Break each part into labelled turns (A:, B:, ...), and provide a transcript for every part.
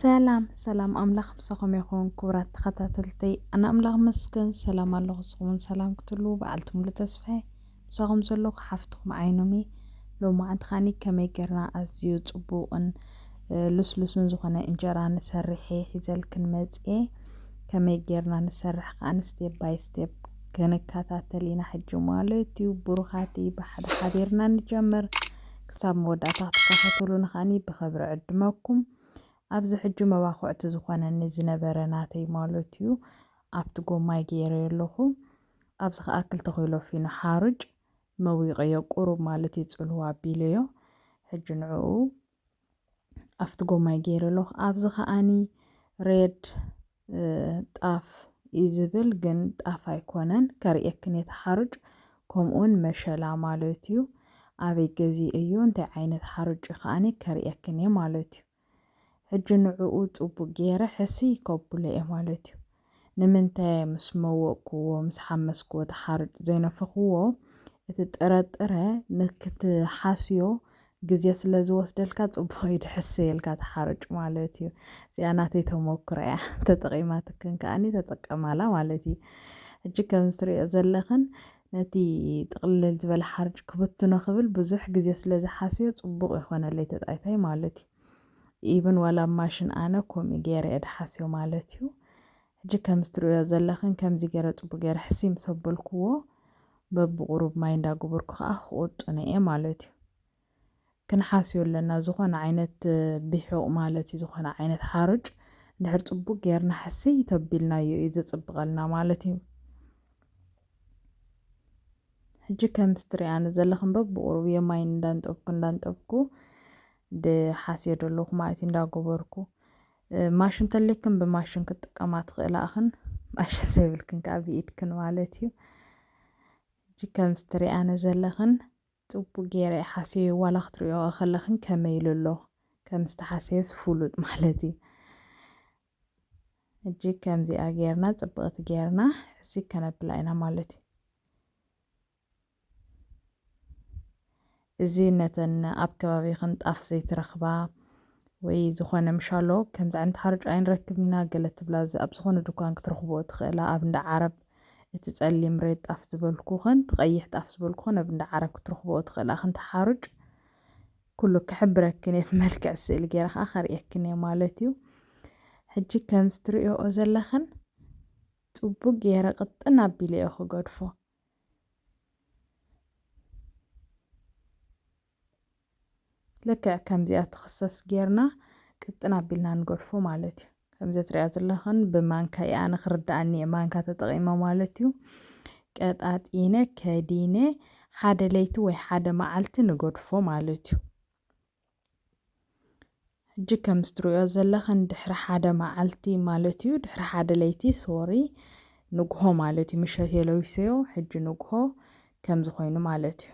A: ሰላም ኣምላኽ ምሳኹም ይኹን ክቡራት ተኸታተልቲ ኣነ ኣምላኽ መስገን ሰላም ኣለኹ ንስኹምን ሰላም ክትህሉ በዓልቲ ሙሉ ተስፋይ ምሳኹም ዘለኹ ሓፍትኩም ዓይኖሚ ሎማዓንቲ ኻኒ ከመይ ጌርና ኣዝዩ ጽቡቕን ልስሉስን ዝኾነ እንጀራ ንሰርሕ ሒዘልክን መጽኤ ከመይ ጌርና ንሰርሕ ከኣኒ ስቴፕ ባይ ስቴፕ ክንከታተል ኢና ሕጂ ማለት እዩ ብሩኻቲ ብሓደ ሓቢርና ንጀምር ክሳብ መወዳእታ ክትከታተሉ ንኻኒ ብኽብሪ ዕድመኩም ኣብዚ ሕጂ መባኽዕቲ ዝኾነኒ ዝነበረ ናተይ ማለት እዩ ኣብቲ ጎማይ ገይረ ኣለኹ ኣብዚ ከዓ 2 ኪሎ ፊኖ ሓርጭ መዊቐዮ ቁሩብ ማለት እዩ ጽልዋ ኣቢለዮ ሕጂ ንዕኡ ኣብቲ ጎማይ ገይረ ኣለኹ ኣብዚ ከዓኒ ሬድ ጣፍ ይዝብል ግን ጣፍ ኣይኮነን ከርእየክን እቲ ሓርጭ ከምኡን መሸላ ማለት እዩ ኣበይ ገዚእዮ እንታይ ዓይነት ሓርጭ ከዓኒ ከርእየክን እየ ማለት እዩ ሕጂ ንዕኡ ጽቡቕ ገይረ ሕሲ ከብሎ እየ ማለት እዩ ንምንታይ ምስ መወቅክዎ ምስ ሓመስክዎ ተሓርጭ ዘይነፍኽዎ እቲ ጥረጥረ ንክትሓስዮ ግዜ ስለ ዝወስደልካ ጽቡቕ ይድሕሰየልካ ተሓርጭ ማለት እዩ እዚኣ ናተይ ተመክሮ እያ ተጠቒማትክን ከዓኒ ተጠቀማላ ማለት እዩ ሕጂ ከም ዝትሪኦ ዘለኽን ነቲ ጥቕልል ዝበለ ሓርጭ ክብትኖ ክብል ብዙሕ ግዜ ስለ ዝሓስዮ ጽቡቕ ይኾነለይ ተጣይታይ ማለት እዩ ኢብን ዋላ ማሽን ኣነ ከምኡ ገይረ እየ ድሓስዮ ማለት እዩ ሕጂ ከም ዝትሪኦ ዘለኽን ከምዚ ገይረ ጽቡቕ ገይረ ሕሲ ምስ ኣበልክዎ በብቁሩብ ማይ እንዳገበርኩ ከዓ ክቕጡነ እየ ማለት እዩ ክንሓስዮ ኣለና ዝኾነ ዓይነት ብሑቕ ማለት እዩ ዝኾነ ዓይነት ሓርጭ እንድሕር ጽቡቕ ጌርና ሕሲ ተቢልናዮ እዩ ዘጽብቐልና ማለት እዩ ሕጂ ከም ዝትሪኣኒ ዘለኽን በብቁሩብ የማይ እንዳንጠብኩ ድሓስዮ ደለኹ ማለት እንዳገበርኩ ማሽን ተለይክን ብማሽን ክትጥቀማ ትኽእላ እኽን ማሽን ዘይብልክን ከዓ ብኢድክን ማለት እዩ ሕጂ ከም ዝትሪኣኒ ዘለኽን ጽቡቕ ገይረ ሓስዮ ዋላ ክትሪኦ ከለኽን ከመይ ኢሉ ኣሎ ከም ዝተሓሰየስ ፍሉጥ ማለት እዩ ሕጂ ከምዚኣ ጌርና ጽብቕቲ ጌርና ሕሲ ከነብላ ኢና ማለት እዩ እዚ ነተን ኣብ ከባቢኽን ጣፍ ዘይትረኽባ ወይ ዝኾነ ምሻሎ ከምዚ ዓይነት ሓርጭ ኣይንረክብና ገለ ትብላ ኣብ ዝኾነ ድኳን ክትረኽቦ ትኽእላ ኣብ እንዳ ዓረብ እቲ ጸሊም ሬድ ጣፍ ዝበልኩኽን ትቐይሕ ጣፍ ዝበልኩኽን ኣብ እንዳ ዓረብ ክትረኽቦ ትኽእላ እኽን ተሓርጭ ኩሉ ክሕብረክን እየ ብመልክዕ ስእሊ ገይረ ከዓ ከርእየክን እየ ማለት እዩ ሕጂ ከም ዝትሪኦ ዘለኽን ጽቡቕ ገይረ ቅጥን ኣቢለ እየ ክገድፎ ልክዕ ከምዚኣ ትኽሰስ ጌርና ቅጥን ኣቢልና ንገድፎ ማለት እዩ ከምዚ ትሪኣ ዘለኽን ብማንካ እያ ኣነ ክርዳእኒ እየ ማንካ ተጠቒመ ማለት እዩ ቀጣጢነ ከዲነ ሓደ ለይቲ ወይ ሓደ መዓልቲ ንገድፎ ማለት እዩ ሕጂ ከም ዝትሪኦ ዘለኽን ድሕሪ ሓደ መዓልቲ ማለት እዩ ድሕሪ ሓደ ለይቲ ሶሪ ንግሆ ማለት እዩ ምሸት የለዊሰዮ ሕጂ ንግሆ ከምዚ ኮይኑ ማለት እዩ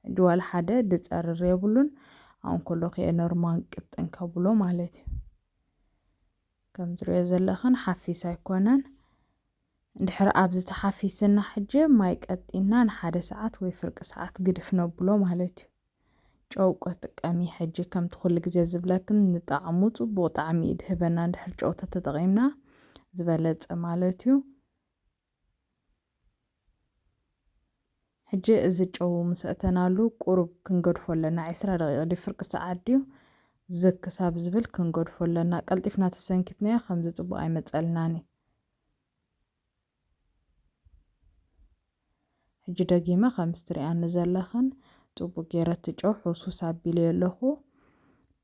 A: ሕጂ ዋላ ሓደ ድፀርር የብሉን ኣሁን ከሎ ኸየ ኖርማል ቅጥን ከብሎ ማለት እዩ ከም ዝሪኦ ዘለኽን ሓፊስ ኣይኮነን እንድሕሪ ኣብዚ ተሓፊስና ሕጂ ማይ ቀጢና ንሓደ ሰዓት ወይ ፍርቂ ሰዓት ግድፍ ነብሎ ማለት እዩ ጨው ጥቀሚ ሕጂ ከምቲ ኩሉ ግዜ ዝብለክን ንጣዕሙ ጽቡቕ ጣዕሚ ይድህበና እንድሕር ጨው ተጠቒምና ዝበለፀ ማለት እዩ ሕጂ እዚ ጨው ምስ እተናሉ ቁሩብ ክንገድፎ ኣለና 20 ደቂቕ ድዩ ፍርቂ ሰዓት ድዩ ዝክሳብ ዝብል ክንገድፎ ኣለና ቀልጢፍና ተሰንኪትናዮ ከምዚ ጽቡቕ ኣይመፀልናን እዩ ሕጂ ደጊመ ከም ዝትሪኣኒ ዘለኽን ጽቡቕ ገይረ እቲ ጨው ሕሱስ ኣቢለዮ ኣለኹ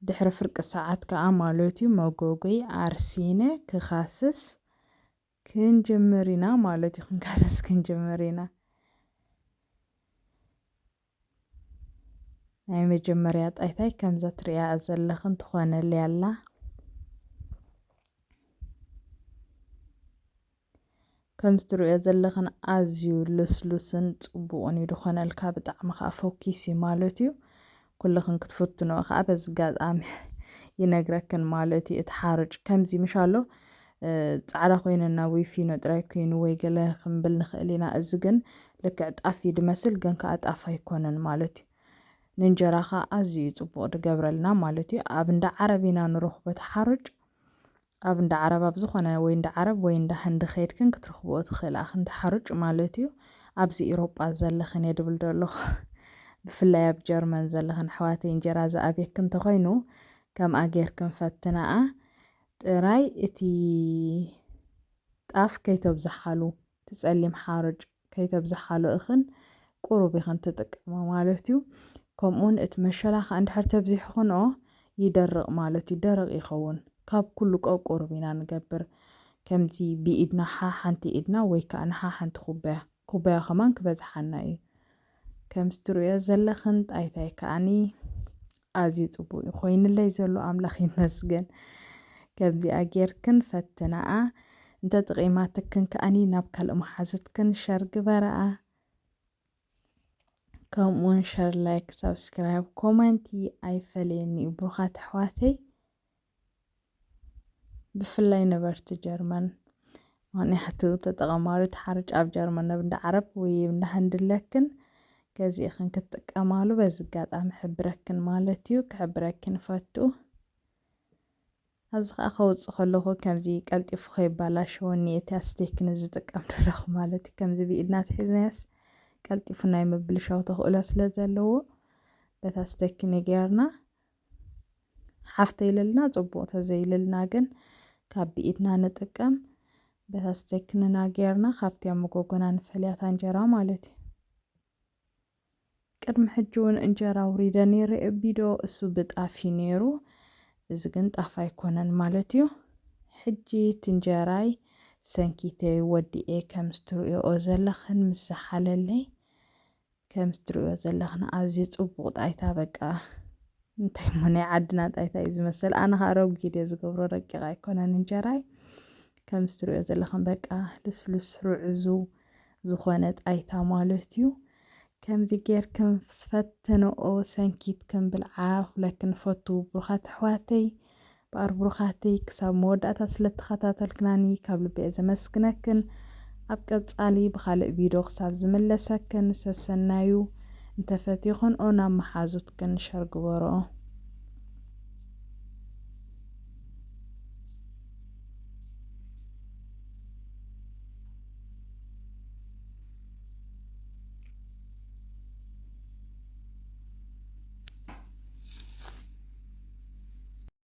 A: ድሕሪ ፍርቂ ሰዓት ከዓ ማለት እዩ መጎጎይ ኣርሲነ ክኻስስ ክንጅምር ኢና ማለት እዩ ክንካስስ ክንጅምር ኢና ናይ መጀመርያ ጣይታይ ከምዛ ትሪኣ ዘለኽን ትኾነለይ ኣላ ከም ዝትሪኦ ዘለኽን ኣዝዩ ልስሉስን ጽቡቕን እዩ ድኾነልካ ብጣዕሚ ከዓ ፎኪስ እዩ ማለት እዩ ኩልኽን ክትፍትኖ ከዓ በዚ ኣጋጣሚ ይነግረክን ማለት እዩ እቲ ሓርጭ ከምዚ ምሻሎ ጻዕዳ ኮይነና ወይ ፊኖ ጥራይ ኮይኑ ወይ ገለ ክንብል ንኽእል ኢና እዚ ግን ልክዕ ጣፍ እዩ ድመስል ግን ከዓ ጣፍ ኣይኮነን ማለት እዩ ንእንጀራ ከዓ ኣዝዩ ጽቡቕ ድገብረልና ማለት እዩ ኣብ እንዳ ዓረብ ኢና ንረኽቦ እቲ ሓርጭ ኣብ እንዳ ዓረብ ኣብ ዝኾነ ወይ እንዳ ዓረብ ወይ እንዳ ህንዲ ከይድክን ክትረኽብዎ ትኽእል ኢኻ እንተሓርጭ ማለት እዩ ኣብዚ ኤውሮጳ ዘለኽን እየ ድብል ዘለኹ ብፍላይ ኣብ ጀርመን ዘለኽን ኣሕዋተይ እንጀራ ዝኣብየክ እንተኾይኑ ከምኣ ጌርክን ፈትናኣ ጥራይ እቲ ጣፍ ከይተብዝሓሉ ትጸሊም ሓርጭ ከይተብዝሓሉ እኽን ቁሩብ ኢኽን ትጥቀሞ ማለት እዩ ከምኡውን እቲ መሸላ ከዓ እንድሕር ተብዚሕኹንኦ ይደርቕ ማለት እዩ ደረቕ ይኸውን ካብ ኩሉ ቆቁሩብ ኢና ንገብር ከምዚ ብኢድና ሓንቲ ኢድና ወይ ከዓ ንሓ ሓንቲ ኩባያ ኸማን ክበዝሓና እዩ ከምዚ ትሪኦ ዘለኽን ጣይታይ ከዓኒ ኣዝዩ ጽቡቕ እዩ ኮይኑለይ ዘሎ ኣምላኽ ይመስገን ከምዚኣ ጌርክን ፈትናኣ እንተጥቒማትክን ከዓኒ ናብ ካልእ መሓዝትክን ሸር ግበረኣ ከምኡውን ሸር ላይክ ሰብስክራይብ ኮመንቲ ኣይፈለየኒ እዩ ብሩኻት ኣሕዋተይ ብፍላይ ነበርቲ ጀርመን ምክንያቱ ተጠቐማሉ ተሓርጭ ኣብ ጀርመን ናብ እንዳ ዓረብ ወይ እንዳ ህንዲ ኣለክን ገዚእኽን ክትጥቀማሉ በዚ ኣጋጣሚ ሕብረክን ማለት እዩ ክሕብረክን ፈቱ ኣብዚ ከዓ ከውፅእ ከለኹ ከምዚ ቀልጢፉ ከይበላሸወኒ እቲ ኣስቴክን ዝጥቀም ዘለኹ ማለት እዩ ከምዚ ብኢድና ትሒዝናስ ቀልጢፉ ናይ ምብልሻው ተኽእሎ ስለ ዘለዎ በታ ኣስቴክን ጌርና ሓፍተይለልና ጽቡቕ ተዘይልልና ግን ካብ ብኢድና ንጥቀም በታ ኣስቴክንና ጌርና ካብቲ ኣብ መጎጎና ንፈልያታ እንጀራ ማለት እዩ ቅድሚ ሕጂ እውን እንጀራ ውሪደ ነይረ ቪድዮ እሱ ብጣፍ እዩ ነይሩ እዚ ግን ጣፍ ኣይኮነን ማለት እዩ ሕጂ እቲ እንጀራይ ሰንኪተይ ወዲኤ ከም ትሪእኦ ዘለኽን ምስ ሓለለይ ከም ትሪእኦ ዘለኽን ኣዝዩ ጽቡቕ ጣይታ በቃ እንታይ ናይ ዓድና ጣይታ እዩ ዝመስል ኣነ ከዓ ረጒድ እየ ዝገብሮ ረቂቕ ኣይኮነን እንጀራይ ከም ትሪእኦ ዘለኽን በቃ ልስሉስ ሩዕዙ ዝኾነ ጣይታ ማለት እዩ ከምዚ ጌርክን ፈትንኦ ሰንኪትክን ብልዓ ሁለክን ፈቱ ብሩኻት ኣሕዋተይ በኣር ብሩኻተይ ክሳብ መወዳእታ ስለተኸታተልክናኒ ካብ ልበ ዘመስግነክን ኣብ ቀጻሊ ብኻልእ ቪድዮ ክሳብ ዝምለሰክን ሰሰናዩ እንተፈቲኹን ናብ መሓዙትክን ሸር ግበርኦ